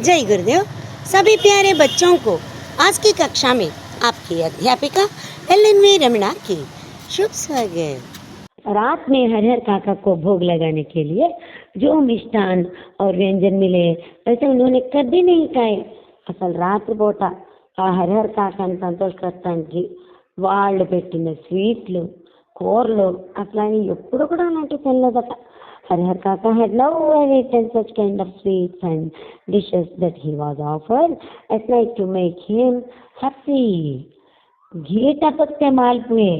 जय गुरुदेव। सभी प्यारे बच्चों को आज की कक्षा में आपकी अध्यापिका एल.एन.वी. रमणा की शुभ स्वागत। रात में हरिहर काका को भोग लगाने के लिए जो मिष्टान और व्यंजन मिले वैसे उन्होंने कभी नहीं खाए। అసలు రాత్రిపూట ఆ హరిహర కాకాని సంతోషపెట్టడానికి వాళ్ళు పెట్టిన స్వీట్లు కూరలు అసలు ఆయన ఎప్పుడు కూడా అలాంటివి తినలేదట. Harihar Kaka had never eaten such kind of sweets and dishes that he was offered at night to make him happy. घी टपकते मालपुए,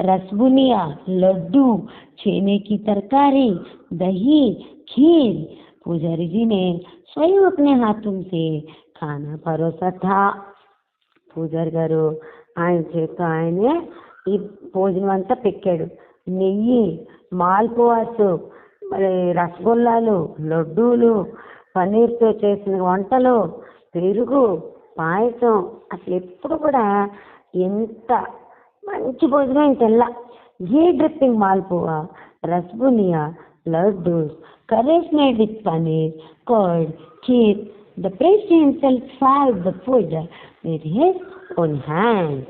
रसबुनिया, लड्डू, छेने की तरकारी, दही, खीर पुजारी जी ने स्वयं अपने हाथों से खाना परोसा था. పూజారి గారు ఆయన చేత ఆయనే ఈ భోజనం అంతా పెట్టాడు. నెయ్యి, మాల్పువాసు, మరి రసగుల్లాలు, లడ్డూలు, పన్నీర్తో చేసిన వంటలు, పెరుగు, పాయసం, అసలు ఎప్పుడు కూడా ఎంత మంచి భోజనం తెల్ల. Ghee dripping malpua, rasabuniya, laddoos, curries made with paneer, curd, kheer. The priest himself served the food with his own hands.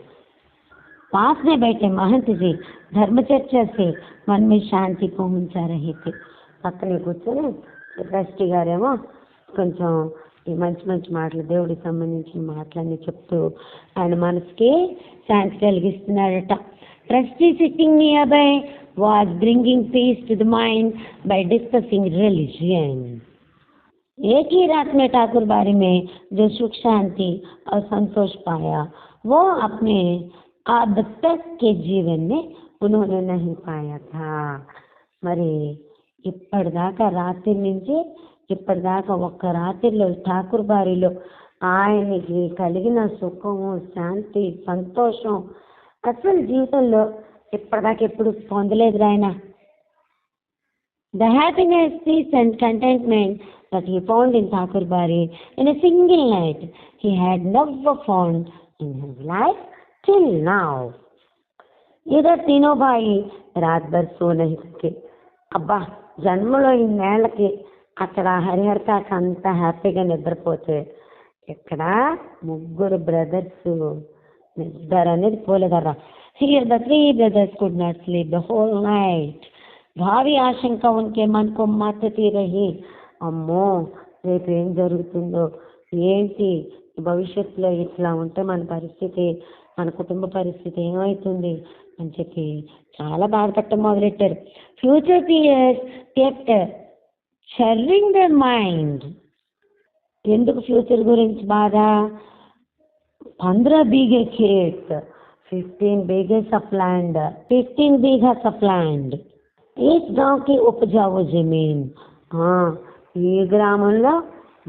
पास में बैठे महंत जी धर्मचर्चा से मन में శాంతి పहुंचा रहे थे. పక్కనే కూర్చొని ట్రస్టీ గారేమో కొంచెం ఈ మంచి మంచి మాటలు దేవుడికి సంబంధించిన మాటలన్నీ చెప్తూ ఆయన మనసుకి శాంతి కలిగిస్తున్నాడట. Trustee sitting near by was bringing peace to the mind by discussing religion. एक ही रात में ठाकुर बारी में जो सुख शांति और संतोष पाया वो अपने अब तक के जीवन में उन्होंने नहीं पाया था. మరి ఇప్పటిదాకా రాత్రి నుంచి ఇప్పటిదాకా ఒక్క రాత్రిలో ఠాకూర్ బారిలో ఆయనకి కలిగిన సుఖము, శాంతి, సంతోషం అసలు జీవితంలో ఇప్పటిదాకా ఎప్పుడు పొందలేదు ఆయన. The happiness, peace and contentment that he found in Thakur Bari in a single night he had never found in his life till now. इधर तीनों भाई रात भर सो नहीं सके. అబ్బా జన్మలో ఇన్నేళ్ళకి అక్కడ హరిహర్ కాక అంత హ్యాపీగా నిద్రపోతే ఇక్కడ ముగ్గురు బ్రదర్స్ నిద్ర అనేది పోలేదర్రా. Here the three brothers could not sleep the whole night. భావి ఆశంక ఉన్కే मन को మత్తతి రహి. అమ్మో రేపు ఏం జరుగుతుందో ఏంటి, భవిష్యత్తులో ఇట్లా ఉంటే మన పరిస్థితి, మన కుటుంబ పరిస్థితి ఏమవుతుంది అని చెప్పి చాలా బాధపడటం మొదలెట్టారు. Future fears kept stirring the mind. ఎందుకు ఫ్యూచర్ గురించి బాధ? 15 बीघे खेत, 15 बीघे of land, 15 bigha of land. इस गांव की उपजाऊ जमीन. ఈ గ్రామంలో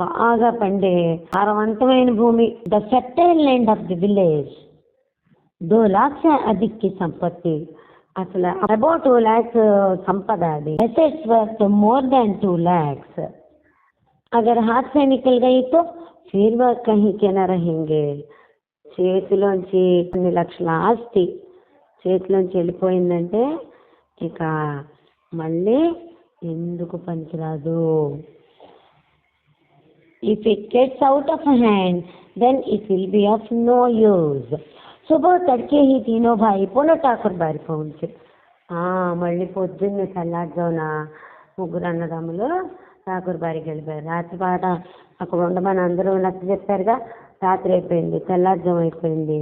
బాగా పండే సారవంతమైన భూమి. The fertile land of the village. 2 lakh से अधिक की संपत्ति. అసలు అబౌట్ 2 lakhs సంపద. అది assets worth more than 2 lakhs. अगर हाथ से निकल गई तो फिर वह कहीं के न रहेंगे. చేతిలోంచి 2 లక్షల ఆస్తి చేతిలోంచి వెళ్ళిపోయిందంటే ఇక మళ్ళీ ఎందుకు పనికిరాదు. If it gets out of hand, then it will be of no use. सुबह तड़के ही तीनों भाई पुनः ठाकुर बारी पहुंचे. మళ్ళీ పొద్దున్నే తెల్లారుజామున ముగ్గురు అన్నదమ్ములు ఠాకూర్ బారికి వెళ్ళిపోయారు. రాత్రి పాట అక్కడ ఉండమని అందరూ నచ్చ చెప్పారుగా. రాత్రి అయిపోయింది, తెల్లారుజాము అయిపోయింది,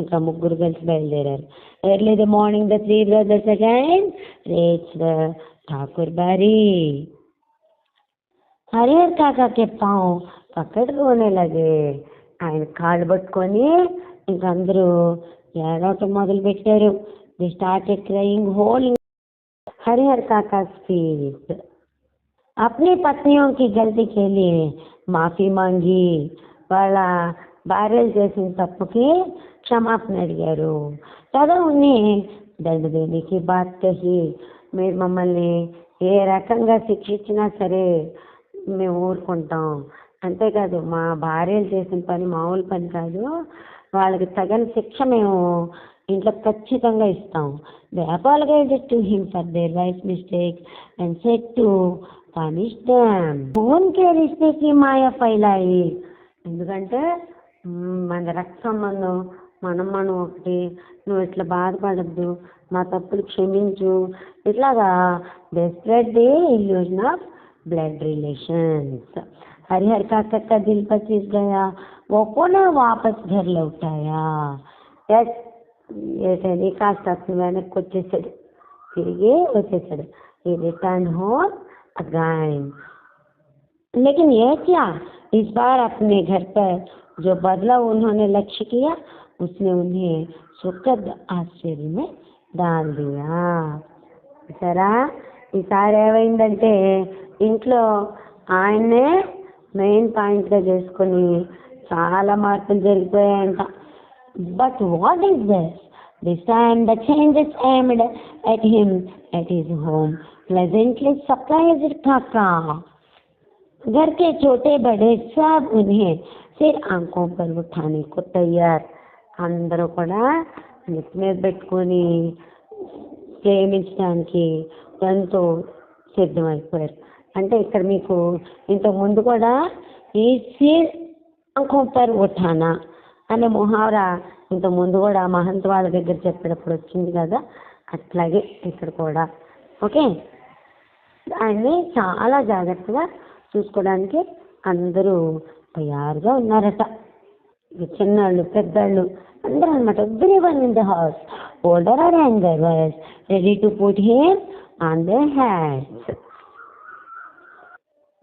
ఇంకా ముగ్గురు కలిసి బయలుదేరారు. Early the morning the three brothers again reached Thakur बारी. హరిహర్ కాకా కే పావు పక్కడు రోనే లగే. ఆయన కాళ్ళు పట్టుకొని ఇంక అందరూ ఏడవటం మొదలు పెట్టారు. The started crying whole Harihar काका स्पीच. अपनी पत्नियों की गलती के लिए माफी मांगी. వాళ్ళ భార్యలు చేసిన తప్పుకి క్షమాపణ అడిగారు. తదా ఉన్ని దండ దేने की बात कही. మీరు మమ్మల్ని ఏ రకంగా శిక్షించినా సరే మేము ఊరుకుంటాం. అంతేకాదు మా భార్యలు చేసిన పని మామూలు పని కాదు, వాళ్ళకి తగిన శిక్ష మేము ఇంట్లో ఖచ్చితంగా ఇస్తాం. They apologized to him for their wife's mistake and said to punish them. ఉన్కే రిష్తేకి మాయ ఫైలాయి. ఎందుకంటే మన రక్త సంబంధం మనం ఒకటి, నువ్వు ఇట్లా బాధపడద్దు, మా తప్పులు క్షమించు, ఇట్లాగా they spread the illusion of blood relations. Harihar काका का दिल पचीस गया, वो पुनः वापस घर लौट आया. ఏంటండి కాస్త వెనక్కి వచ్చేసాడు, తిరిగి వచ్చేసాడు. ఈ रिटर्न होम अगेन. लेकिन ये क्या, इस बार अपने घर पर जो बदलाव उन्होंने लक्ष्य किया उसने उन्हें सुखद आश्चर्य में डाल दिया. సరా ఈసారి ఏమైందంటే ఇంట్లో ఆయన్నే మెయిన్ పాయింట్గా చేసుకొని చాలా మార్పులు జరిగిపోయాయంట. But what is this time the changes aimed at him at his home pleasantly surprised काका. घर के छोटे बड़े सब उन्हें फिर आंखों पर उठाने को तैयार. అందరూ కూడా నెత్తి మీద పెట్టుకొని ప్రేమించడానికి ఎంతో సిద్ధమైపోయారు. అంటే ఇక్కడ మీకు ఇంతకు ముందు కూడా ఈ సిర్ ఆంఖోं पर उठाना అనే ముహావరా ఇంతకు ముందు కూడా మహంత్ వాళ్ళ దగ్గర చెప్పేటప్పుడు వచ్చింది కదా, అట్లాగే ఇక్కడ కూడా. ఓకే, ఆయన్ని చాలా జాగ్రత్తగా చూసుకోవడానికి అందరూ తయారుగా ఉన్నారట. చిన్నాళ్ళు పెద్దళ్ళు అందరూ అనమాట. Everyone in the house, older or younger, was ready to put him on their hands.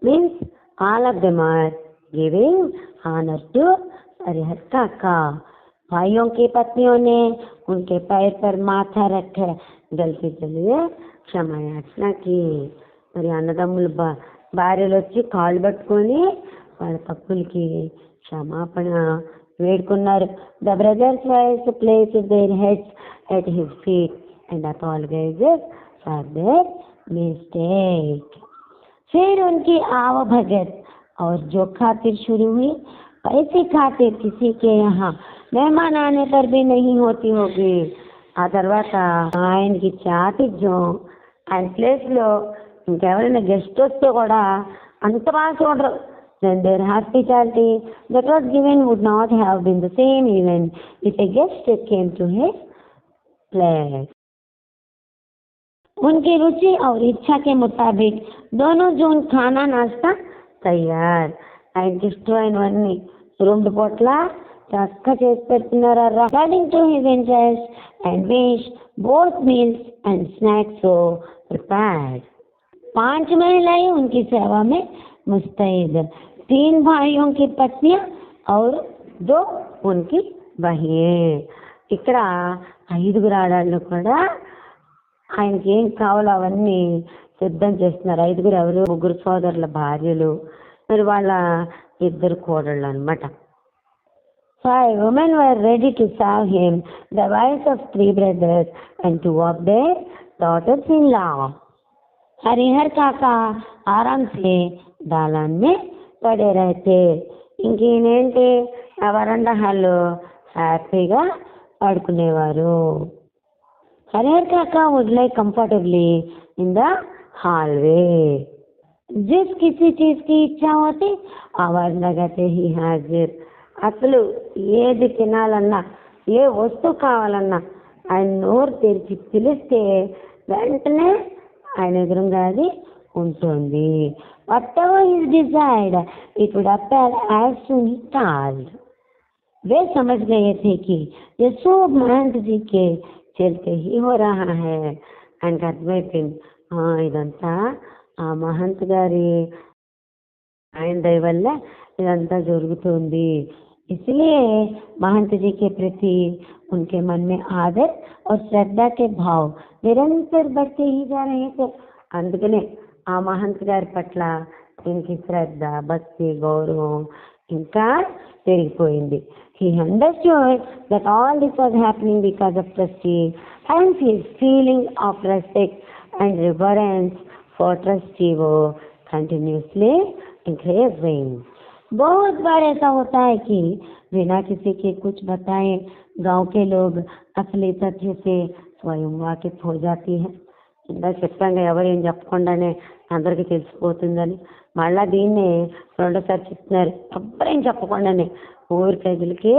Means all of them are giving honour to Harihar Kaka. भाइयों की पत्नियों ने उनके पैर पर माथा रख गलती के लिए क्षमा याचना की. మరి అన్నదమ్ములు భార్యలు వచ్చి కాళ్ళు పట్టుకొని వాళ్ళ తప్పులకి క్షమాపణ వేడుకున్నారు. The brothers wife placed their heads at his feet and apologized for their mistake. फिर उनकी आवभगत और जो खातिर शुरू हुई, ऐसी खातिर किसी के यहाँ मेहमान आने पर भी नहीं होती होगी. ఆ తర్వాత ఆయనకి చాటిజ్యం, ఆయన ప్లేస్లో ఇంకెవరైనా గెస్ట్ వస్తే కూడా అంత బాగా చూడరు. Then their hospitality that was given would not have been the same even if a guest came to his place. उनकी रुचि और इच्छा के मुताबिक दोनों जून खाना नाश्ता తయారు. ఆయనకి ఇష్టమైనవన్నీ 2 పూట్ల చక్కగా చేసి పెడుతున్నారు. According to his interest and wish both meals and snacks were prepared. 5 महिलाएं उनकी सेवा में मुस्तैद, 3 भाइयों की पत्नियां और 2 उनकी बहनें. ఇక్కడ 5 ఆడవాళ్ళు కూడా ఆయనకి ఏం కావాలో అవన్నీ సిద్ధం చేస్తున్నారు. 5 ఎవరు? 3 సోదరుల భార్యలు, మరి వాళ్ళ 2 కోడళ్ళు అనమాట. 5 women were ready to serve him, the wives of 3 brothers and 2 of their daughters-in-law. Harihar काका आराम से दालान में पड़े रहते. ఇంకేంటి ఆ వరండా హాల్లో హ్యాపీగా పడుకునేవారు. हरिहर काका would lie comfortably in the hallway. जिस किसी चीज की इच्छा होती आवाज लगाते ही हाजिर. అసలు ఏది తినాలన్నా, ఏ వస్తువు కావాలన్నా ఆయన నోరు తెరిచి పిలిస్తే వెంటనే ఆయన ఎదురుగా అది ఉంటుంది. whatever is desired it would appear as soon as told. वे समझ गए थे कि ये सब महंत जी के चलते ही हो रहा है. ఆయనకు అర్థమైపోయింది, ఇదంతా ఆ మహంత్ గారి ఆయన దయ వల్ల ఇదంతా జరుగుతుంది. इसलिए महंत जी के प्रति उनके मन में आदर और श्रद्धा के भाव निरंतर बढ़ते ही जा रहे थे. అందుకనే ఆ మహంత్ గారి పట్ల దీనికి శ్రద్ధ, భక్తి, గౌరవం ఇంకా పెరిగిపోయింది. He understood that all this was happening because of Trustee, and his feeling of respect and reverence for Trustee was continuously increasing. बहुत बार ऐसा होता है कि बिना किसी के कुछ बताए गांव के लोग असली तथ्य से स्वयं वाकिफ हो जाती है. ఇందా చెప్పాను, ఎవరేం చెప్పకుండానే అందరికీ తెలిసిపోతుందని మళ్ళా దీన్ని రెండోసారి చెప్తున్నారు. ఎవ్వరేం చెప్పకుండానే ఊరి ప్రజలకి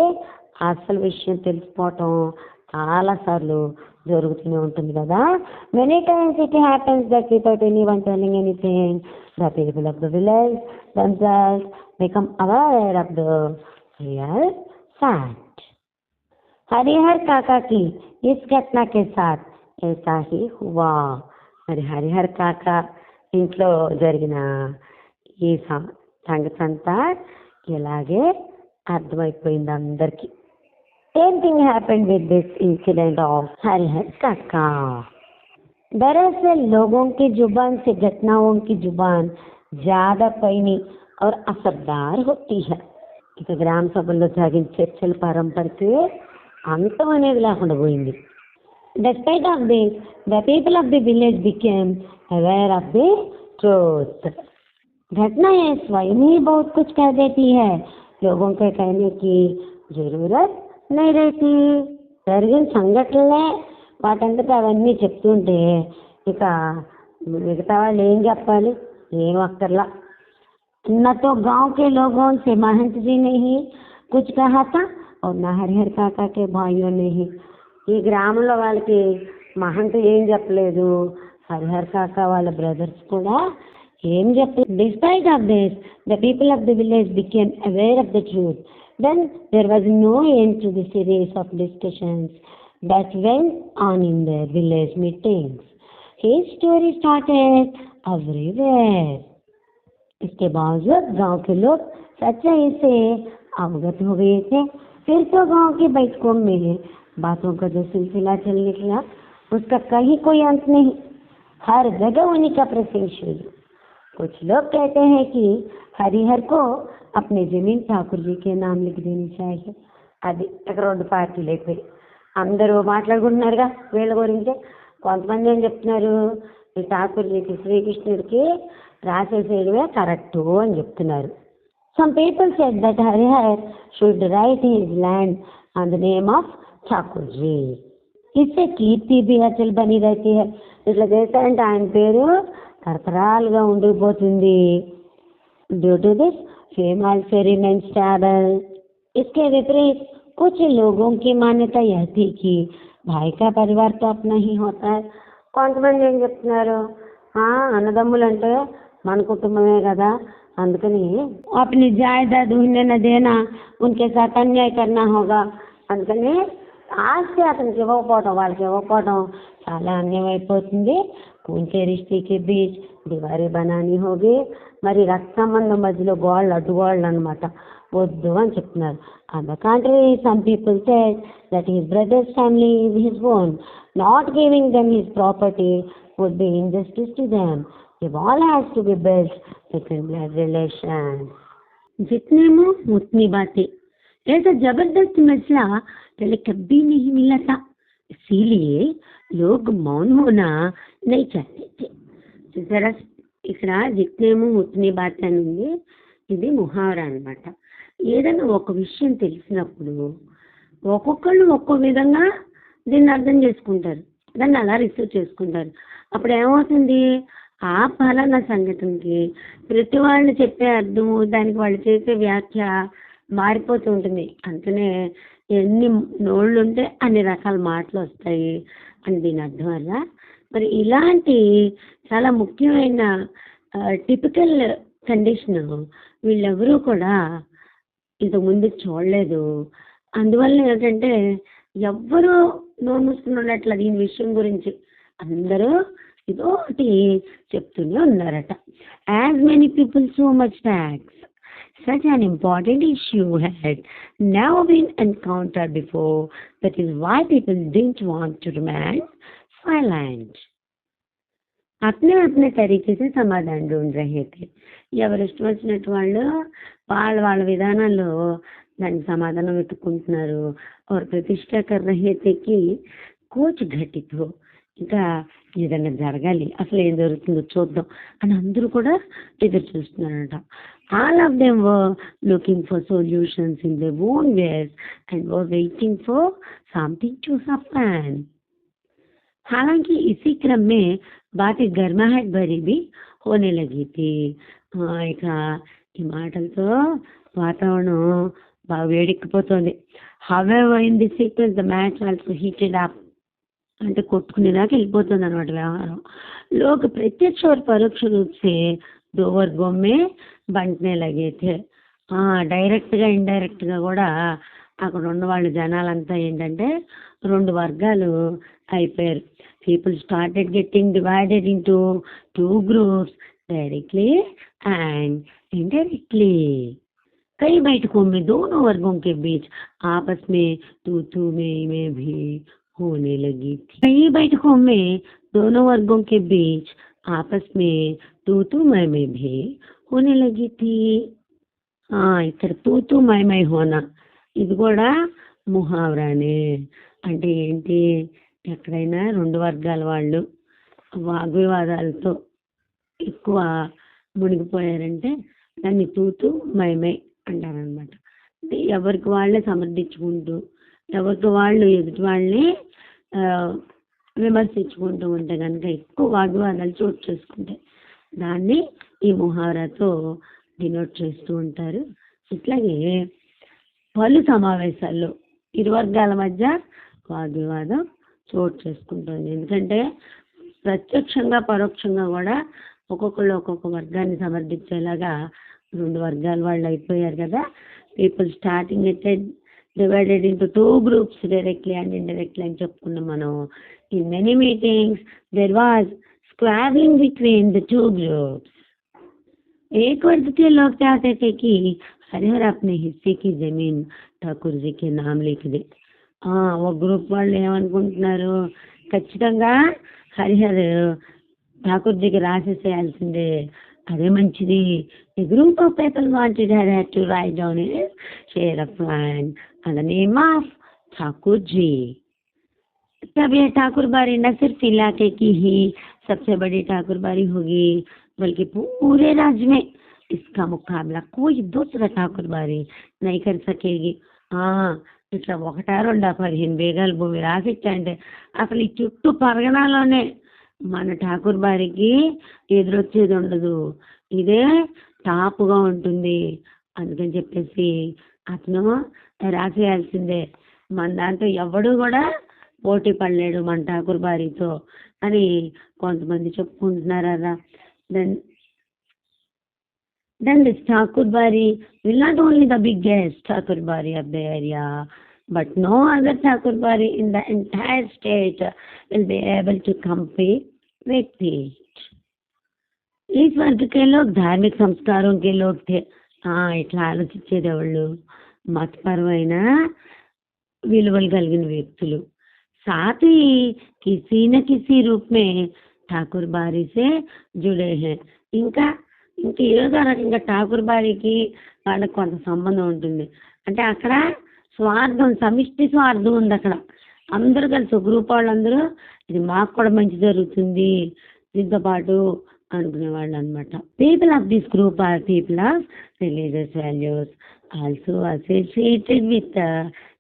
అసలు విషయం తెలిసిపోవటం చాలాసార్లు జరుగుతూనే ఉంటుంది కదా. Many times it happens that without any one telling anything the people of the village themselves become aware of the real fact. Harihar काका की इस घटना के साथ ऐसा ही हुआ. మరి హరిహర్ కాక ఇంట్లో జరిగిన ఈ సంగతి అంతా ఇలాగే అర్థమైపోయింది అందరికి. Same thing happened with this incident of Harihar काका. दरअसल लोगों की जुबान से घटनाओं की जुबान ज्यादा पैनी और असरदार होती है. ఇక గ్రామ సభల్లో సాగిన చర్చల పరంపరకి అంతం అనేది లేకుండా పోయింది. Despite of this, the people of the village became aware of the truth. घटनाएं स्वयं ही बहुत कुछ कह देती है. लोगों के कहने की जरूरत नहीं रहती. జరిగిన సంఘటనలే వాటంతటా అవన్నీ చెప్తుంటే ఇక మిగతా వాళ్ళు ఏం చెప్పాలి, ఏం అక్కర్లా. न तो गांव के लोगों से महंत जी ने ही कुछ कहा था और न हरिहर काका के भाइयों ने ही. ఈ గ్రామంలో వాళ్ళకి మహంత్ ఏం చెప్పలేదు, హరిహర్ కాకా వాళ్ళ బ్రదర్స్ కూడా ఏం చెప్పలేదు. Despite of this the people of the village became aware of the truth. Then there was no end to the series of discussions that went on in their village meetings. His story started everywhere. इसके बावजूद गांव के लोग सच्चाई से अवगत हो गए थे. फिर तो गांव की बैठकों में बातों का जो सिलसिला चल निकला उसका कहीं कोई अंत नहीं. हर जगह उन्हीं का प्रसंग शुरू. कुछ लोग कहते हैं कि हरिहर को अपने जमीन ठाकुर जी के नाम लिख देनी चाहिए. అది ఒక రెండు పార్టీలు అయిపోయి అందరూ మాట్లాడుకుంటున్నారుగా వీళ్ళ గురించి. కొంతమంది ఏం చెప్తున్నారు, ఈ ఠాకూర్జీకి శ్రీకృష్ణుడికి రాసేసేయడమే కరెక్టు అని చెప్తున్నారు. Some people said that Harihar should write his land on the name of Thakur ji. इससे కీర్తి भी अचल बनी रहती है. ఇట్లా చేస్తారంటే ఆయన పేరు తరతరాలుగా ఉండిపోతుంది. Due to this fame also remains stable. इसके विपरीत कुछ लोगों की मान्यता यह थी कि भाई का परिवार तो अपना ही होता है. కొంతమంది ఏం చెప్తున్నారు, అన్నదమ్ములు అంటే మన కుటుంబమే కదా, అందుకని अपनी जायदाद उन्हें न देना उनके साथ अन्याय करना होगा. అందుకని ఆస్తి అతనికి ఇవ్వకపోవడం, వాళ్ళకి ఇవ్వకపోవడం చాలా అన్యాయం అయిపోతుంది. उनके रिश्ते के बीच दीवारें बनानी होगी. మరి రక్త సంబంధం మధ్యలో గోళ్ళు అడ్డుగోళ్ళు అనమాట, వద్దు అని చెప్తున్నారు. On the contrary, some people said that his brother's family is his own. Not giving them his property would be injustice to them. If all has to be built between blood relations. जितने मुंह उतनी बातें. ऐसा जबरदस्त मसला पहले कभी नहीं मिला था. इसीलिए लोग मौन होना नहीं चाहते थे. जरा ఇక్కడ జిత్నేమో ఉత్ని బాత్ అని ఉంది. ఇది ముహావరా అనమాట. ఏదైనా ఒక విషయం తెలిసినప్పుడు ఒక్కొక్కళ్ళు ఒక్కో విధంగా దీన్ని అర్థం చేసుకుంటారు, దాన్ని అలా రిసీవ్ చేసుకుంటారు. అప్పుడు ఏమవుతుంది, ఆ ఫలానా సంఘటనకి ప్రతి వాళ్ళు చెప్పే అర్థము, దానికి వాళ్ళు చేసే వ్యాఖ్య మారిపోతూ ఉంటుంది. అందుకనే ఎన్ని నోళ్ళు ఉంటే అన్ని రకాల మాటలు వస్తాయి అని దీని అర్థం వల్ల. మరి ఇలాంటి చాలా ముఖ్యమైన టిపికల్ కండిషన్ వీళ్ళెవరూ కూడా ఇంతకుముందు చూడలేదు. అందువల్ల ఏంటంటే ఎవ్వరూ నోరు మూసుకున్నట్ల దీని విషయం గురించి అందరూ ఇదోటి చెప్తూనే ఉన్నారట. As many people so much facts. Such an important issue had never been encountered before. That is why people didn't want to remain silent. अपने अपने तरीके से समाधान ढूंढ रहे थे. ఎవరు ఇష్టం వచ్చినట్టు వాళ్ళు వాళ్ళ వాళ్ళ విధానాల్లో దానికి సమాధానం వెతుక్కుంటున్నారు. और प्रतिष्ठा कर रहे थे कि कुछ घटित हो. ఇంకా ఏదైనా జరగాలి, అసలు ఏం జరుగుతుందో చూద్దాం అని అందరూ కూడా ఎదురు చూస్తున్నారట. All of them were looking for solutions in their own ways and were waiting for something to happen. हालांकि इसी क्रम में बातें गर्माहट भरी भी होने लगी थी. ఇక ఈ మాటలతో వాతావరణం బాగా వేడెక్కిపోతుంది. However in the sequence the match also heated up. అంటే కొట్టుకునేదాకా వెళ్ళిపోతుంది అనమాట వ్యవహారం. लोग प्रत्यक्ष और परोक्ष रूप से दो वर्गों में बंटने लगे थे. డైరెక్ట్గా ఇండైరెక్ట్గా కూడా అక్కడ ఉన్న వాళ్ళు జనాలంతా ఏంటంటే రెండు వర్గాలు అయిపోయారు. People started getting divided into two groups directly and indirectly. कई बैठकों में दोनों वर्गों के बीच आपस में तू में भी होने लगी थी. कई बैठकों में दोनों वर्गों के बीच आपस में तू मैं भी होने लगी थी. ఇక్కడ తూతూ మై హోనా ఇది కూడా ముహావరానే. అంటే ఏంటి, ఎక్కడైనా రెండు వర్గాల వాళ్ళు వాగ్వివాదాలతో ఎక్కువ మునిగిపోయారంటే దాన్ని తూతూ మై అంటారనమాట. ఎవరికి వాళ్ళే సమర్థించుకుంటూ ఎవరికి వాళ్ళు ఎదుటి వాళ్ళని విమర్శించుకుంటూ ఉంటే కనుక ఎక్కువ వాగ్వివాదాలు చోటు చేసుకుంటాయి. దాన్ని ఈ ముహావరాతో డినోట్ చేస్తూ ఉంటారు. ఇట్లాగే పలు సమావేశాల్లో ఇరు వర్గాల మధ్య వాగ్వివాదం చోటు చేసుకుంటుంది. ఎందుకంటే ప్రత్యక్షంగా పరోక్షంగా కూడా ఒక్కొక్కళ్ళు ఒక్కొక్క వర్గాన్ని సమర్థించేలాగా రెండు వర్గాల వాళ్ళు అయిపోయారు కదా. People starting at divided into two groups directly and indirectly అని చెప్పుకున్నాం మనం. In many meetings there was squabbling between the two groups. एक वर्ग के लोग चाहते थे कि हरिहर अपने हिस्से की जमीन ठाकुर जी के नाम लिख दे. ఒక గ్రూప్ వాళ్ళు ఏమనుకుంటున్నారు, ఖచ్చితంగా హరిహర్ ఠాకూర్జీకి రాసేసేయాల్సిందే, అదే మంచిది. A group of people wanted Harihar to write down his share of land and the name of Thakur ji. तब यह ठाकुर बारी न सिर्फ इलाके की ही सबसे बड़ी ठाकुर बारी होगी बल्कि पूरे राज्य में इसका मुकाबला कोई दूसरा ठाकुर बारी नहीं कर सकेगी. ఇట్లా ఒకటా రెండా 15 బేగాల భూమి రాసిచ్చంటే అసలు ఈ చుట్టూ పరగణాలోనే మన ఠాకూర్ బారికి ఎదురొచ్చేది ఉండదు, ఇదే టాపుగా ఉంటుంది. అందుకని చెప్పేసి అతను రాసేయాల్సిందే, మన దాంట్లో ఎవడు కూడా పోటీ పడలేడు మన ఠాకూర్ బారితో అని కొంతమంది చెప్పుకుంటున్నారా. Then this Thakur Bari will not only the biggest Thakur Bari of the area, but no other Thakur Bari in the entire state will be able to compete with it. इस वर्ग के लोग धार्मिक संस्कारों के लोग थे. ఇట్లా ఆలోచించేదేవాళ్ళు మతపరమైన విలువలు కలిగిన వ్యక్తులు. साथ ही किसी न किसी रूप में ठाकुर बारी से जुड़े हैं. ఇంకా ఏదో రకంగా ఠాకూర్ బారికి వాళ్ళకి కొంత సంబంధం ఉంటుంది. అంటే అక్కడ స్వార్థం, సమిష్టి స్వార్థం ఉంది. అక్కడ అందరూ కలిసి గ్రూప్ వాళ్ళందరూ ఇది మాకు కూడా మంచి జరుగుతుంది దీంతో పాటు అనుకునేవాళ్ళు అనమాట. People of this group are people of religious values also associated with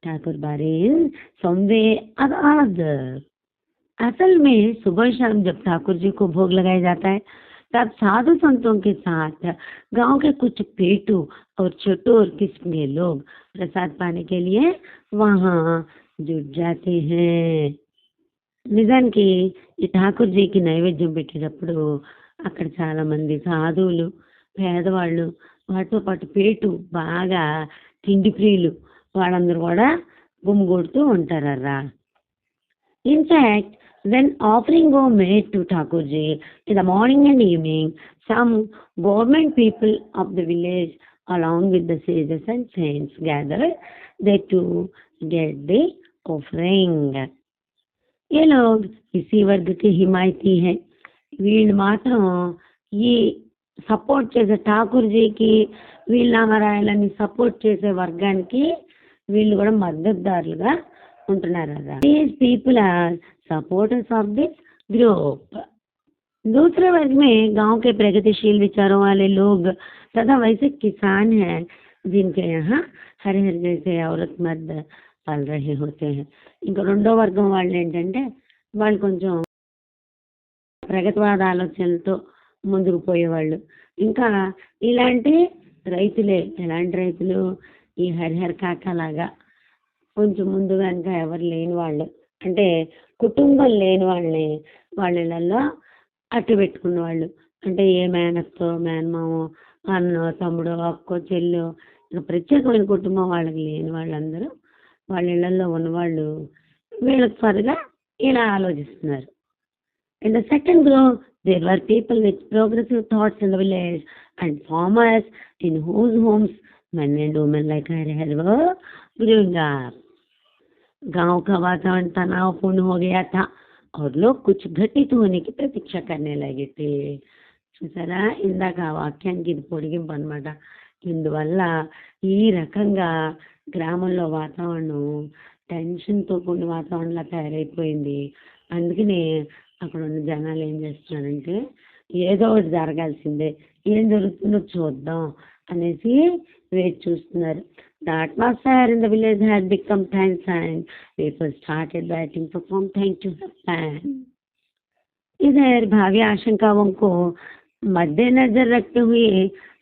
Thakur Bari in some way or other. असल में सुबह शाम जब ठाकुर जी को भोग लगाया जाता है तब साधु संतों के साथ गांव के कुछ पेटू और चटोर किस्म के लोग प्रसाद पाने के लिए वहाँ जुट जाते हैं. నిజానికి ఈ ఠాకూర్ జీకి నైవేద్యం పెట్టేటప్పుడు అక్కడ చాలా మంది సాధువులు, పేదవాళ్ళు, వాటితో పాటు పేటు బాగా తిండి ప్రియులు వాళ్ళందరూ కూడా గుమిగూడుతూ ఉంటారరా. In fact when offering were made to Thakurji in the morning and evening, some government people of the village along with the sages and saints gathered there to get the offering. ये लोग इसी वर्ग के हिमायती हैं. వీళ్ళు మాత్రం ఈ సపోర్ట్ చేసే ఠాకూర్ జీకి వీళ్ళనామా రాయాలని సపోర్ట్ చేసే వర్గానికి వీళ్ళు కూడా మద్దతుదారులుగా ఉంటున్నారు. These people are supporters of this group. दूसरे वर्ग में गांव के प्रगतिशील विचारों वाले लोग तथा वैसे किसान हैं जिनके यहाँ हरिहर जैसे औरत मर्द पल रहे होते हैं. ఇంకా రెండో వర్గం వాళ్ళు ఏంటంటే వాళ్ళు కొంచెం ప్రగతివాద ఆలోచనలతో ముందుకు పోయేవాళ్ళు. ఇంకా ఇలాంటి రైతులే, ఎలాంటి రైతులు, ఈ హరిహర కాకా లాగా కొంచెం ముందుగా ఇంకా ఎవరు లేని వాళ్ళు, అంటే కుటుంబం లేని వాళ్ళని వాళ్ళ ఇళ్ళల్లో అట్టు పెట్టుకున్న వాళ్ళు. అంటే ఏ మేనత్తో, మేనమామో, అన్నో, తమ్ముడో, అక్కో, చెల్లో, ఇక ప్రత్యేకమైన కుటుంబం వాళ్ళకి లేని వాళ్ళందరూ వాళ్ళ ఇళ్ళల్లో ఉన్నవాళ్ళు వీళ్ళకి త్వరగా ఇలా ఆలోచిస్తున్నారు. In the second group, there were people with progressive thoughts in the village and farmers in whose homes men and women like Harihar were growing up. गांव का वातावरण तनावपूर्ण हो गया था और लोग कुछ घटित होने की प्रतीक्षा करने लगे थे. చూసారా, ఇందాక ఆ వాక్యానికి ఇది పొడిగింపు అనమాట. ఇందువల్ల ఈ రకంగా గ్రామంలో వాతావరణం టెన్షన్తో కూడిన వాతావరణంలా తయారైపోయింది. అందుకనే అక్కడ ఉన్న జనాలు ఏం చేస్తున్నారంటే ఏదో ఒకటి జరగాల్సిందే, ఏం జరుగుతుందో చూద్దాం అనేసి వేచి చూస్తున్నారు. The atmosphere in the village had become tense and people started waiting for something to happen. इधर भावी आशंकाओं को मद्देनजर रखते हुए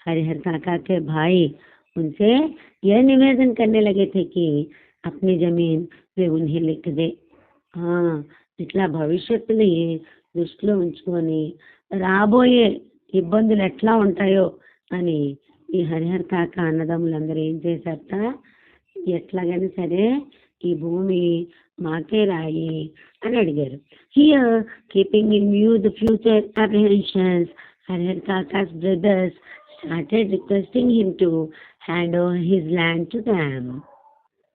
हरिहर काका के भाई उनसे यह निवेदन करने लगे थे कि अपनी जमीन वे उन्हें लिख दे. ఇట్లా భవిష్యత్తుని దృష్టిలో ఉంచుకొని రాబోయే ఇబ్బందులు ఎట్లా ఉంటాయో అని ఈ హరిహర్ కాక అన్నదమ్ములందరూ ఏం చేశారట, ఎట్లాగైనా సరే ఈ భూమి మాకే రాయి అని అడిగారు. Here keeping in view the future apprehensions, Harihar Kaka's brothers started requesting him to hand over his land to them.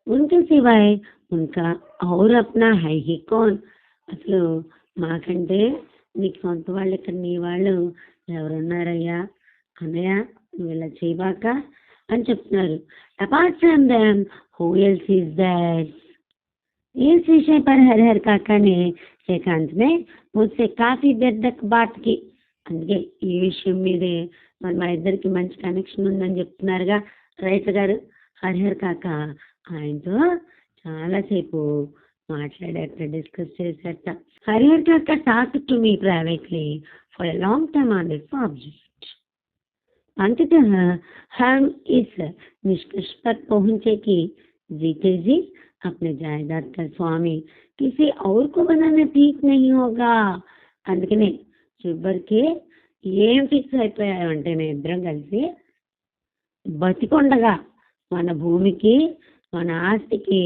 उनके सिवाय उनका और अपना है ही कौन? అసలు మాకంటే నీకు సొంత వాళ్ళు ఇక్కడ, నీ వాళ్ళు ఎవరున్నారయ్యా, అన్నయ్య నువ్వు ఇలా చేయబాక అని చెప్తున్నారు. Apart from them who else is that? इस विषय पर हरिहर काका ने एकांत में मुझसे काफी देर तक बात की. అందుకే ఈ విషయం మీదే మరి మా ఇద్దరికి మంచి కనెక్షన్ ఉందని చెప్తున్నారుగా రైతు గారు. హరిహర్ కాక ఆయనతో చాలాసేపు మాట్లాడారట, డిస్కస్ చేశారట. హరిహర్ కాక talk to me privately for a long time on this subject. अंततः हम इस निष्कर्ष पर पहुंचे कि जीते जी अपने जायदाद का स्वामी किसी और को बनाना ठीक नहीं होगा. అందుకనే చివరికి ఏం ఫిక్స్ అయిపోయామంటే నేను ఇద్దరం కలిసి బతికొండగా మన భూమికి, మన ఆస్తికి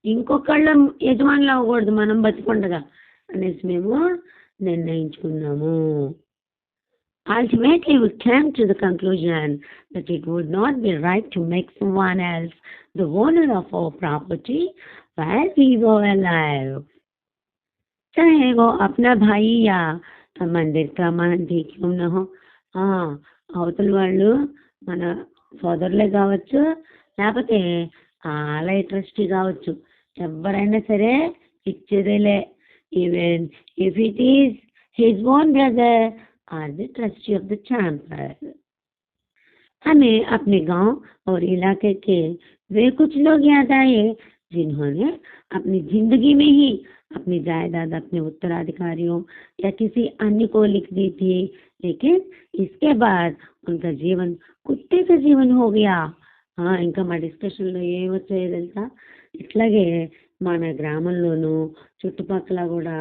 ఇంకొకళ్ళ యజమానులు అవ్వకూడదు, మనం బతికొండగా అనేసి మేము నిర్ణయించుకున్నాము. Ultimately, we came to the conclusion that it would not be right to make someone else the owner of our property while we were alive. चाहे वो अपना भाई या मंदिर का महंती क्यों न हो. అవతల వాళ్ళు మన సోదరులే కావచ్చు, లేకపోతే ఆలయ ట్రస్టీ కావచ్చు, ఎవరైనా సరే ఇచ్చేదేలే. Even if it is his own brother or the trustee of the chamber. हमें अपने गांव और इलाके के वे कुछ लोग याद आए जिन्होंने अपनी जिंदगी में ही अपनी जायदाद अपने उत्तराधिकारियों या किसी अन्य को लिख दी थी, लेकिन इसके बाद उनका जीवन कुत्ते का जीवन हो गया. ఇంకా మా డిస్కషన్లో ఏమొచ్చాయో తెలుసా, ఇట్లాగే మన గ్రామంలోనూ చుట్టుపక్కల కూడా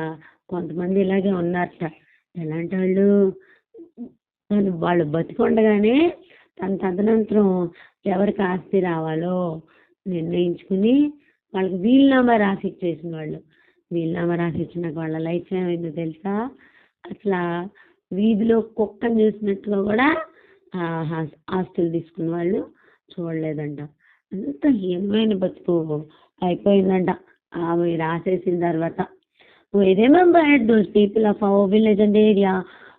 కొంతమంది ఇలాగే ఉన్నారట. ఎలాంటి వాళ్ళు బతికొండగానే తన తదనంతరం ఎవరికి ఆస్తి రావాలో నిర్ణయించుకుని వాళ్ళకి వీలునామా రాసి ఇచ్చేసిన వాళ్ళు. వీలునామా రాసి ఇచ్చినాక వాళ్ళ లైఫ్ ఏమైందో తెలుసా, అట్లా వీధిలో కుక్కను చూసినట్టుగా కూడా ఆస్తులు తీసుకున్న వాళ్ళు చూడలేదంట. అంత హీనమైన బతుకు అయిపోయిందంట అవి రాసేసిన తర్వాత. We remembered those people of our village and area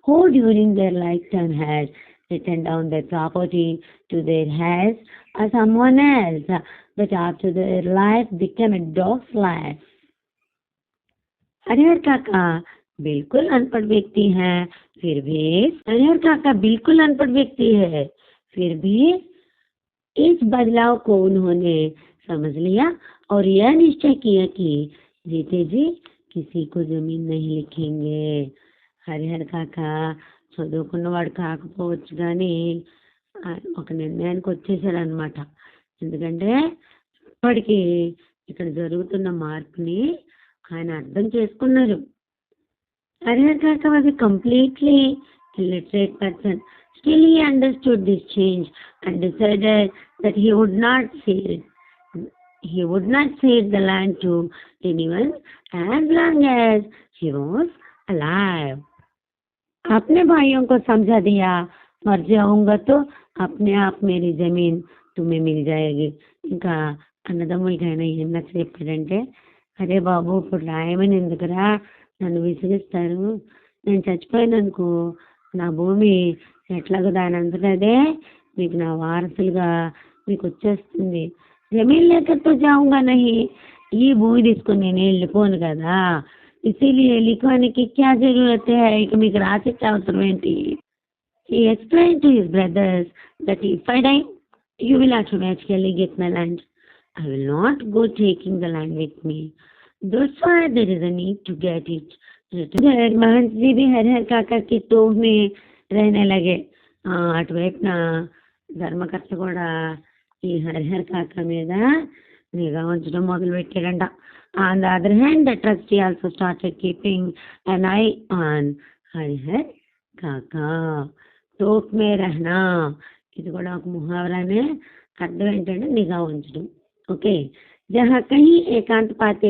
who during their lifetime had written down their property to their heirs or someone else, but after their life became a dog's life. Harihar काका बिल्कुल अनपढ़ व्यक्ति हैं, फिर भी हरिहर काका बिल्कुल अनपढ़ व्यक्ति है, फिर भी इस बदलाव को उन्होंने समझ लिया और यह निश्चय किया कि जीते जी किसी को जमीन नहीं लिखेंगे. हरिहर काका చదువుకున్నవాడు కాకపోవచ్చు కానీ ఒక నిర్ణయానికి వచ్చేసాడు అనమాట. ఎందుకంటే ఇప్పటికీ ఇక్కడ జరుగుతున్న మార్పుని ఆయన అర్థం చేసుకున్నారు. Arihar Kaka was a completely illiterate person. Still, he understood this change and decided that he would not cede. He would not cede the land to anyone as long as he was alive. अपने भाइयों को समझा दिया, मर जाऊंगा तो अपने आप मेरी जमीन तुम्हें मिल जाएगी. ఇంకా అన్నదమ్ములకైనా ఏం నచ్చ చెప్పాడంటే, అరే బాబు ఇప్పుడు రాయమని ఎందుకురా, నన్ను విసిగిస్తారు, నేను చచ్చిపోయాననుకో నా భూమి ఎట్లాగో దాని అంతటదే మీకు నా వారసులుగా మీకు వచ్చేస్తుంది. జమీన్ లేకతో జాऊंगा नहीं, ఈ భూమి తీసుకొని నేను వెళ్ళిపోను కదా, इसीलिए लिखवाने की क्या जरूरत है, ఇక మీకు రాసిచ్చే అవసరం ఏంటి. He explained to his brothers that if I die, you will automatically get my land. I will not go taking the land with me. That's why there is a need to get it. महंत जी भी हरिहर काका की तोह में रहने लगे. అటువైపున ధర్మకర్త కూడా ఈ హరిహర్ కాకా మీద నిఘా ఉంచడం మొదలు పెట్టాడంట. On the other hand, the trustee also started keeping an eye on Harihar కాకా. తోక్ మే రహనా, ఇది కూడా ఒక ముహావరానే. అర్థం ఏంటంటే నిఘా ఉంచడం. ఓకే. जहाँ कहीं एकांत पाते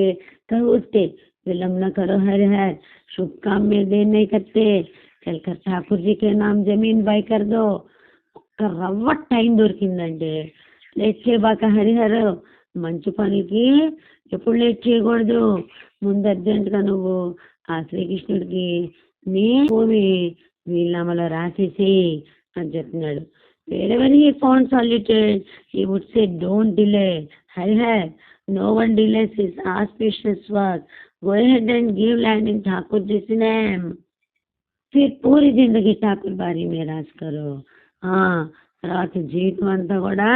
कहीं उठते, विलम्ब न करो हरिहर, शुभ काम में देर नहीं करते, चलकर ठाकुर जी के नाम जमीन बाई कर दो. ఒక్క రవ్వ టైం దొరికిందంటే లేట్ చేయబాక హరిహర్, మంచి పనికి ఎప్పుడు లేట్ చేయకూడదు, ముందు అర్జెంటుగా నువ్వు ఆ శ్రీకృష్ణుడికి నీ భూమి వీళ్ళమలో రాసేసి అని చెప్తున్నాడు. Wherever he found solitude, he would say, don't delay. Harihar, no one delays his auspicious work. Go ahead and give land in Thakur जिस name. फिर पूरी जिंदगी ठाकुर बारी में राज करो. తర్వాత జీవితం అంతా కూడా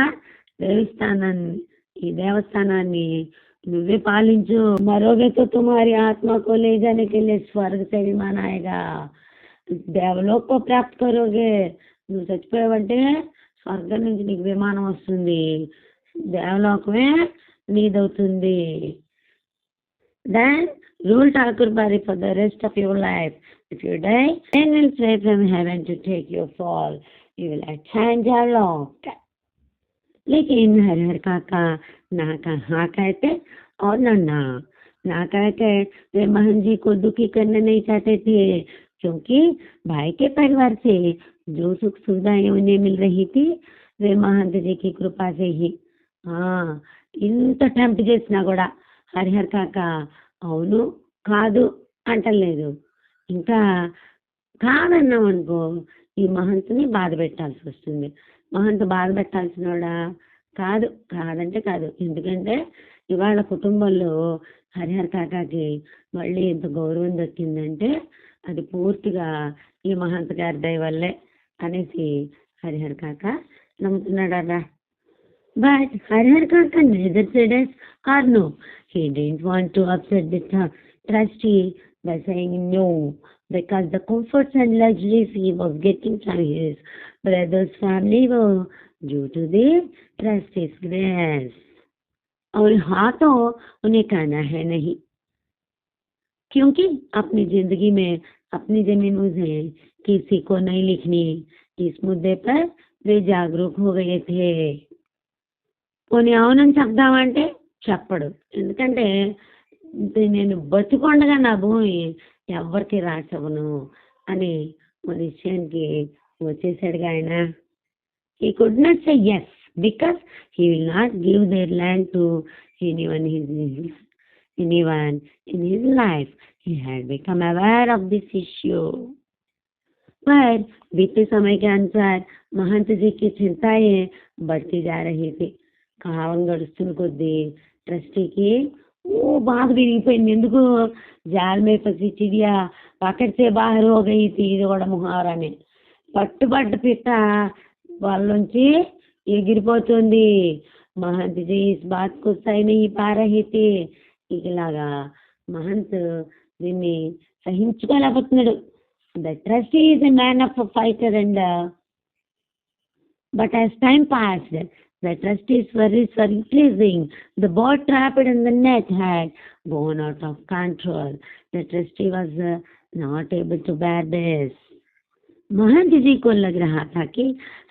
ఈ దేవస్థానాన్ని నువ్వే పాలించు. మరోగే తో తుమ్హారీ ఆత్మ కో లే జానే కే లియే స్వర్గ సే విమాన్ ఆయేగా. దేవలోక్ కో ప్రాప్త్ కరోగే. నువ్వు చచ్చిపోయావంటే స్వర్గం నుంచి నీకు విమానం వస్తుంది, దేవలోకమే నీదవుతుంది. Then rule Thakur Bari for the rest of your life. If you die, then will pray from heaven to take your fall. You will attain Devlok. लेकिन हरिहर काका ना कहा कहते और ना कहते वे महन जी को दुखी करना नहीं चाहते थे, क्योंकि भाई के परिवार से जो सुख सुविधाएं उन्हें मिल रही थी वे महंत जी की कृपा से ही. ఇంత టెంప్ట్ చేసినా కూడా హరిహర్ కాకా అవును కాదు అంటలేదు. ఇంకా కాదన్నాం అనుకో ఈ మహంతుని బాధ పెట్టాల్సి వస్తుంది. మహంతు బాధ పెట్టాల్సినోడా? కాదంటే కాదు. ఎందుకంటే ఇవాళ కుటుంబంలో హరిహర్ కాకాకి మళ్ళీ ఎంత గౌరవం దక్కిందంటే అది పూర్తిగా ఈ మహంత్ గారి దయ వల్లే అనేసి హరిహర్ కాకా నమ్ముతున్నాడరా. బట్ హరిహర్ కాకా neither said yes or no. He didn't want to upset the trustee by saying no, because the comforts and luxuries he was getting from his brother's family were due to the trustee's grace. और हाँ तो उन्हें कहना है नहीं, क्योंकि अपनी जिंदगी में अपनी जमीन मुझे किसी को नहीं लिखनी, इस मुद्दे पर वे जागरूक हो गए थे. కొన్ని అవునని చెప్దామంటే చెప్పడు. ఎందుకంటే నేను బతికొండగా నా భూమి ఎవరికి రాసవను అని మన విషయానికి వచ్చేసాడుగా ఆయన. He could not say yes because he will not give their land to anyone in his life. He had become aware of this issue. पर बीते समय के अनुसार महंत जी की चिंताएं बढ़ती जा रही थी. కాలం గడుస్తున్న కొద్దీ ట్రస్టీకి బాధ పెరిగిపోయింది. ఎందుకు జాల్ మే ఫసి చిడియా పకడ్ సే బాహర్ హో గయి థీ. ఇది కూడా ముహావరానే. పట్టుబడ్డ పిట్ట వాళ్ళలోంచి ఎగిరిపోతుంది. మహంత్ జీ ఇస్ బాత్ కు సహి నహీ పా రహీ థీ. ఇలాగా మహంత్ దీన్ని సహించుకోలేకపోతున్నాడు. The trustee is a man of a fighter but as time passed, the trustee's worries were increasing. The boat trapped in the net had gone out of control. The trustee was not able to bear this. महंत जी को लग रहा था कि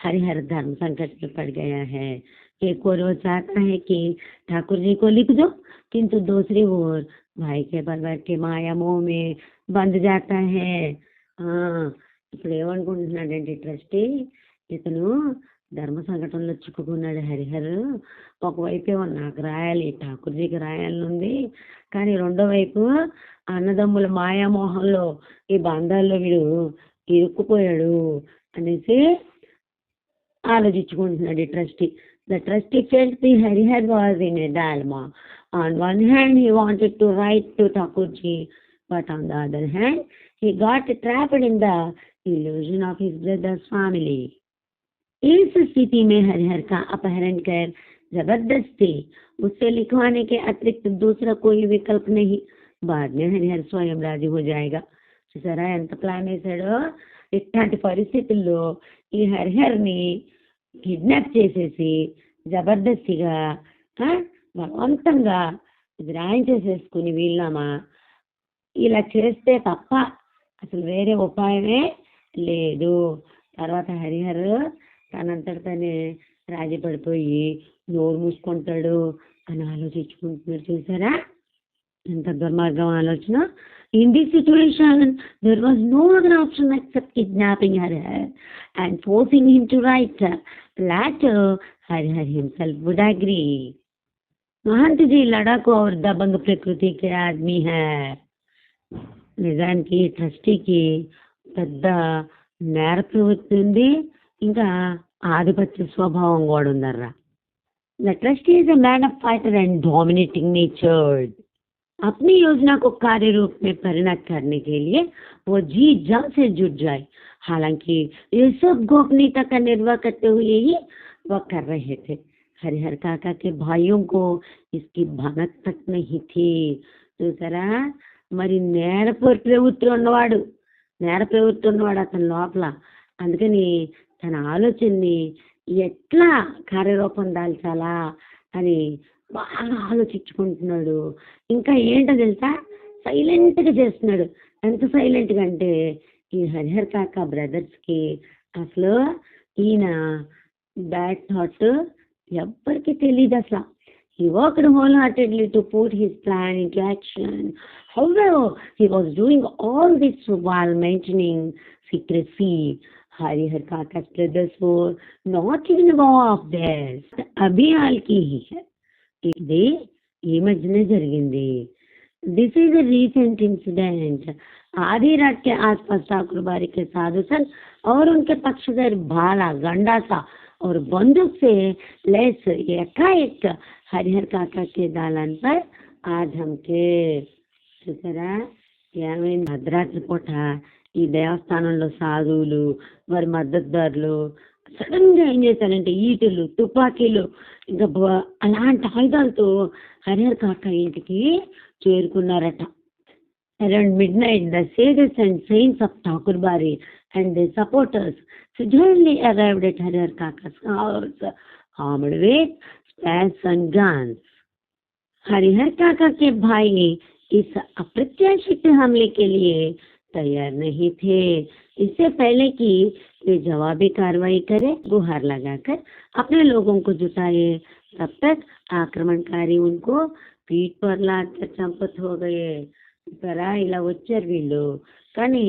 हरिहर धर्म संकट में पड़ गया है। एक ओर वो चाहता है कि ठाकुर जी को लिख दो, किंतु दूसरी ओर भाई के बलवट के माया मोह में बंध जाता है। ఇప్పుడు ఏమనుకుంటున్నాడంటే ట్రస్టీ, ఇతను ధర్మ సంకటంలో చిక్కుకున్నాడు హరిహర్. ఒకవైపు ఏమో నాకు రాయాలి, ఠాకూర్జీకి రాయాలని ఉంది, కానీ రెండో వైపు అన్నదమ్ముల మాయామోహంలో ఈ బంధాల్లో వీడు ఇరుక్కుపోయాడు అనేసి ఆలోచించుకుంటున్నాడు ఈ trustee. The trustee felt the Harihar was in a dilemma. On one hand, he wanted to write to Thakurji, but on the other hand, he got trapped in the illusion of his brother's family. इस स्थिति में हरिहर का अपहरण कर जबरदस्ती उससे लिखवाने के अतिरिक्त दूसरा कोई विकल्प नहीं. बाद में हरिहर स्वयं राजी हो जाएगा. చూసారా ఎంత ప్లాన్ వేశాడో. ఇట్లాంటి పరిస్థితుల్లో ఈ హరిహర్ని కిడ్నాప్ చేసేసి జబర్దస్తిగా బలవంతంగా ఇది రాయించేసేసుకుని వీళ్ళమా ఇలా చేస్తే తప్ప అసలు వేరే ఉపాయమే లేదు. తర్వాత హరిహర్ తనంతట తనే రాజీ పడిపోయి నోరు మూసుకుంటాడు అని ఆలోచించుకుంటున్నాడు. చూసారా ఎంత దుర్మార్గం ఆలోచన. In this situation, there was no other option except kidnapping Harihar and forcing him to write. Later, Harihar himself would agree. महंत जी लड़ाकू और दबंग प्रकृति के आदमी है. నిజానికి ట్రస్టీకి పెద్ద నేర ప్రవృత్తి ఉంది, ఇంకా ఆధిపత్య స్వభావం కూడా ఉందర్రా. The trustee is a man of fighter and dominating nature. अपनी योजना को कार्य रूप में परिणत करने के लिए वो जी जान से जुट जाए. हालांकि ये सब गोपनीयता का निर्वाह करते हुए ही वह कर रहे थे. हरिहर काका के भाइयों को इसकी भनक तक नहीं थी. చూసారా మరి నేర ప్రవృత్తి ఉన్నవాడు అతని లోపల. అందుకని తన ఆలోచనని ఎట్లా కార్యరూపం దాల్చాలా అని బాగా ఆలోచించుకుంటున్నాడు. ఇంకా ఏంటో తెలుసా, సైలెంట్గా చేస్తున్నాడు. ఎంత సైలెంట్గా అంటే ఈ హరిహర్ కాకా బ్రదర్స్కి అసలు ఈయన బ్యాడ్ థాట్ ఎవ్వరికి తెలియదు అసలు. He worked wholeheartedly to put his plan into action. However, he was doing all this while maintaining secrecy. Harihar Kaka's brothers were not even aware of this. अभी हाल की ही है, ఇది ఈ మధ్యనే జరిగింది. This is a recent incident. आधी रात के आसपास ठाकुर बारी के साधु संत और उनके पक्षधर भाला, गंडासा और बंदूक से लैस एकाएक हरिहर काका के दालान पर आ धमके. చూసారా ఏమైంది, అర్ధరాత్రి పూట ఈ దేవస్థానంలో సాధువులు వారి మద్దతుదారులు సడన్ గా ఏం చేశారంటే ఈటులు, తుపాకీలు, ఇంకా అలాంటి ఆయుధాలతో హరిహర్ కాకా ఇంటికి చేరుకున్నారట. Around midnight, the sages and saints of Thakur Bari and their supporters suddenly arrived at Harihar Kaka's house, armed with spears and guns. Harihar काका के भाई इस अप्रत्याशित हमले के लिए तैयार नहीं थे. इससे पहले कि वे जवाबी कार्रवाई करें, गुहार लगाकर अपने लोगों को जुटाए, तब तक आक्रमणकारी उनको पीठ पर लाकर चंपत हो गए. ఇలా వచ్చారు వీళ్ళు. కానీ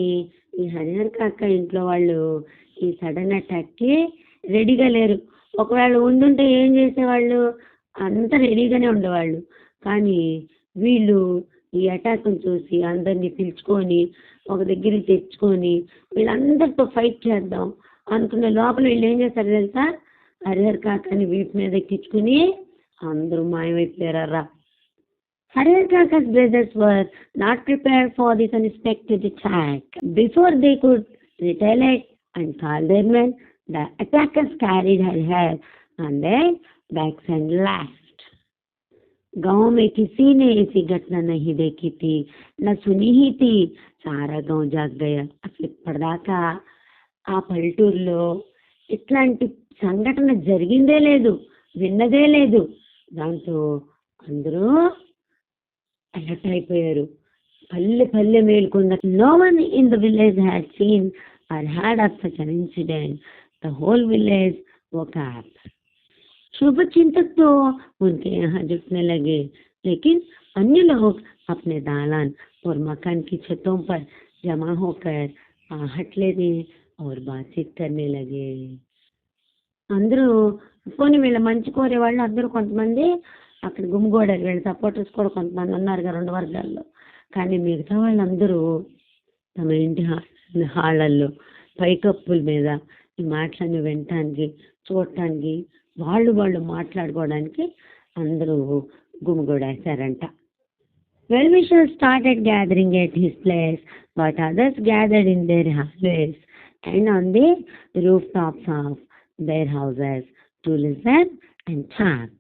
ఈ హరిహర్ కాక ఇంట్లో వాళ్ళు ఈ సడన్ అటాక్కి రెడీగా లేరు. ఒకవేళ ఉండుంటే ఏం చేసేవాళ్ళు, అంతా రెడీగానే ఉండేవాళ్ళు. కానీ వీళ్ళు ఈ అటాక్ని చూసి అందరినీ పిలుచుకొని ఒక దగ్గరికి తెచ్చుకొని వీళ్ళందరితో ఫైట్ చేద్దాం అనుకునే లోపల వీళ్ళు ఏం చేస్తారు తెలుసా, హరిహర్ కాకాని వీపు మీద ఎక్కించుకుని అందరూ మాయమైపోయారా. Harihar Kaka's brothers were not prepared for this unexpected attack. Before they could retaliate and call their men, the attackers carried Harihar on their backs and left. गांव में किसी ने ऐसी घटना नहीं देखी थी, न सुनी ही थी. सारा गांव जाग गया. అసలు ఇప్పటిదాకా ఆ పల్లెటూరులో ఇట్లాంటి సంఘటన జరిగిందే లేదు, విన్నదే లేదు. దాంతో అందరూ అలర్ట్ అయిపోయారు. పల్లె పల్లె మేల్కొంద. No one in the village had seen or had of such an incident. The whole village woke up. शुभ चिंतक तो उनके यहाँ जुटने लगे, लेकिन अन्य लोग अपने दालान और मकान की छतों पर जमा होकर आहट लेने और बातचीत करने लगे. అందరూ పోనీ వీళ్ళ మంచి కోరే వాళ్ళు అందరూ కొంతమంది అక్కడ గుమిగూడారు. వీళ్ళ సపోర్టర్స్ కూడా కొంతమంది ఉన్నారుగా రెండు వర్గాల్లో. కానీ మిగతా వాళ్ళందరూ తమ ఇంటి హాళ్ళల్లో పైకప్పుల మీద ఈ మాటలన్నీ వినటానికి, చూడటానికి, వాళ్ళు మాట్లాడుకోవడానికి అందరూ గుమిగూడేశారంట. Well-wishers started gathering at his place, but others gathered in their houses and on the rooftops of their houses to listen and talk.